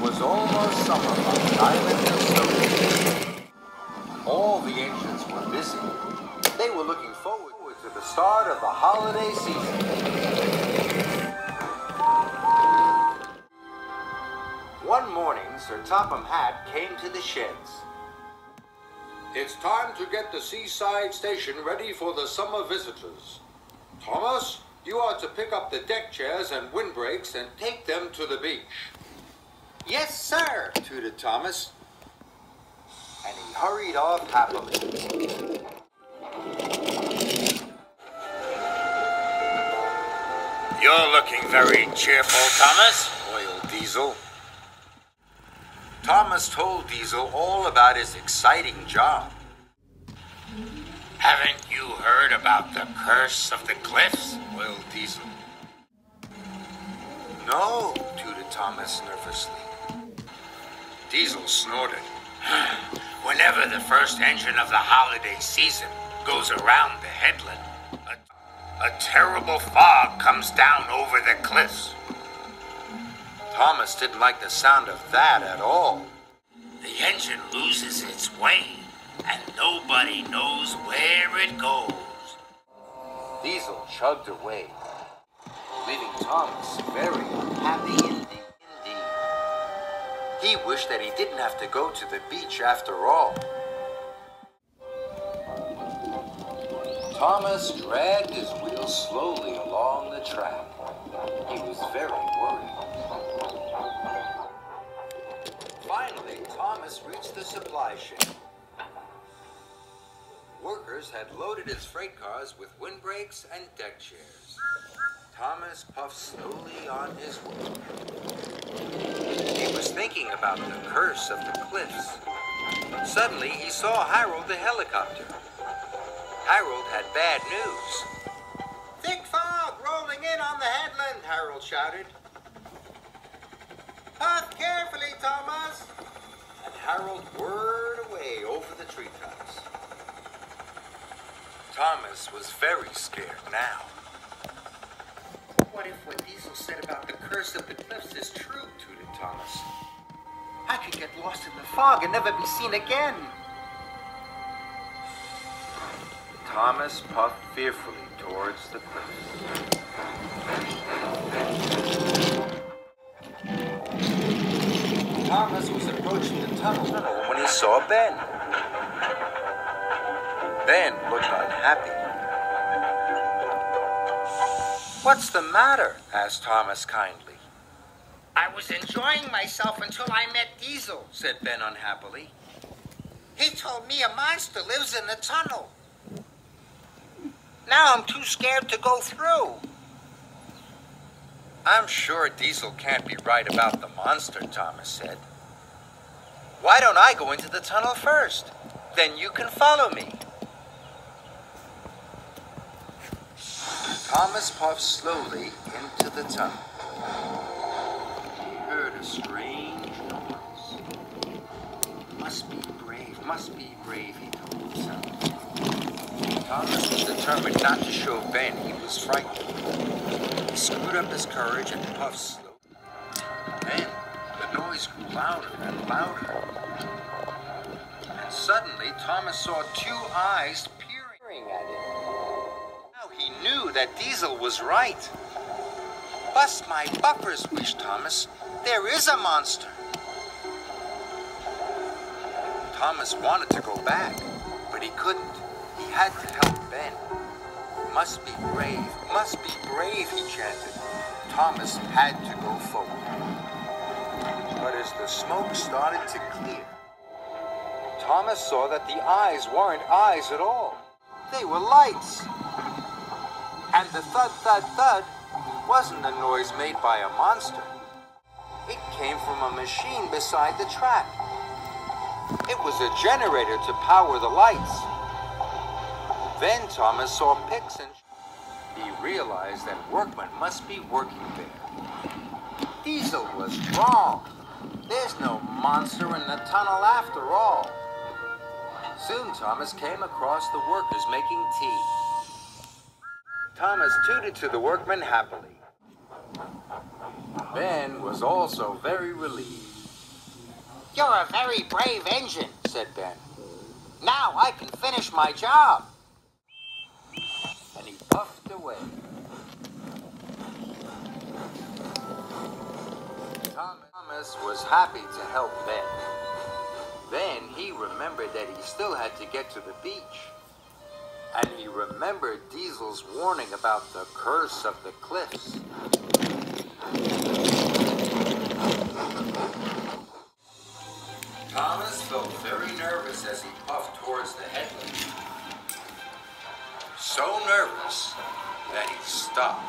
was almost summer on the island of Soda. All the ancients were busy. They were looking forward to the start of the holiday season. One morning, Sir Topham Hatt came to the sheds. It's time to get the seaside station ready for the summer visitors. Thomas, you are to pick up the deck chairs and windbreaks and take them to the beach. Yes, sir, tooted Thomas. And he hurried off happily. You're looking very cheerful, Thomas, wailed Diesel. Thomas told Diesel all about his exciting job. Haven't you heard about the curse of the cliffs? Wailed Diesel. No, tooted Thomas nervously. Diesel snorted. Whenever the first engine of the holiday season goes around the headland, a terrible fog comes down over the cliffs. Thomas didn't like the sound of that at all. The engine loses its way, and nobody knows where it goes. Diesel chugged away, leaving Thomas very unhappy indeed. He wished that he didn't have to go to the beach after all. Thomas dragged his wheels slowly along the track. He was very worried. Finally, Thomas reached the supply shed. Workers had loaded his freight cars with windbreaks and deck chairs. Thomas puffed slowly on his way. He was thinking about the curse of the cliffs. Suddenly, he saw Harold the helicopter. Harold had bad news. "Thick fog rolling in on the headland," Harold shouted. "Puff carefully, Thomas." And Harold whirred away over the treetops. Thomas was very scared now. What if what Diesel said about the curse of the cliffs is true, tooted Thomas? I could get lost in the fog and never be seen again. Thomas puffed fearfully towards the cliffs. Thomas was approaching the tunnel when he saw Ben. Ben looked unhappy. "What's the matter?" asked Thomas kindly. "I was enjoying myself until I met Diesel," said Ben unhappily. "He told me a monster lives in the tunnel. Now I'm too scared to go through." "I'm sure Diesel can't be right about the monster," Thomas said. "Why don't I go into the tunnel first? Then you can follow me." Thomas puffed slowly into the tunnel. He heard a strange noise. Must be brave, he told himself. Thomas was determined not to show Ben he was frightened. He screwed up his courage and puffed slowly. Then the noise grew louder and louder. And suddenly Thomas saw two eyes peering at him. Now he knew that Diesel was right. "Bust my buffers," wished Thomas. "There is a monster." Thomas wanted to go back, but he couldn't. He had to help Ben. Must be brave, he chanted. Thomas had to go forward. But as the smoke started to clear, Thomas saw that the eyes weren't eyes at all. They were lights. And the thud, thud, thud wasn't a noise made by a monster. It came from a machine beside the track. It was a generator to power the lights. Then Thomas saw picks and he realized that workmen must be working there. Diesel was wrong. There's no monster in the tunnel after all. Soon Thomas came across the workers making tea. Thomas tooted to the workmen happily. Ben was also very relieved. You're a very brave engine, said Ben. Now I can finish my job. And he puffed away. Thomas was happy to help Ben. Then he remembered that he still had to get to the beach. And he remembered Diesel's warning about the curse of the cliffs. Thomas felt very nervous as he puffed towards the headland. So nervous that he stopped.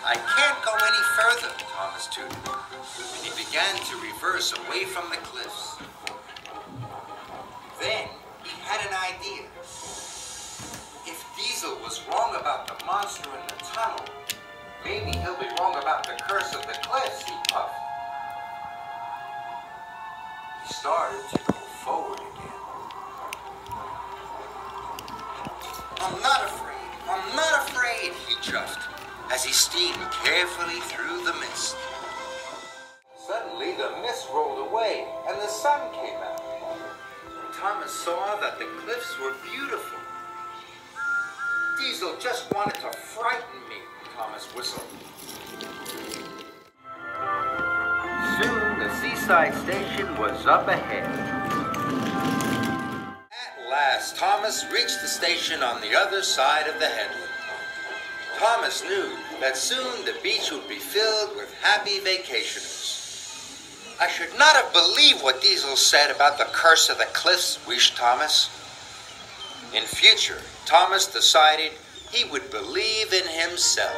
I can't go any further, Thomas tooted, and he began to reverse away from the cliffs. Then he had an idea. If Diesel was wrong about the monster in the tunnel, maybe he'll be wrong about the curse of the cliffs, he puffed. He started to go forward again. I'm not afraid, he chuffed, as he steamed carefully through the mist. Suddenly the mist rolled away and the sun came out. Thomas saw that the cliffs were beautiful. Diesel just wanted to frighten me, Thomas whistled. Soon the seaside station was up ahead. At last, Thomas reached the station on the other side of the headland. Thomas knew that soon the beach would be filled with happy vacationers. I should not have believed what Diesel said about the curse of the cliffs, wished Thomas. In future, Thomas decided he would believe in himself.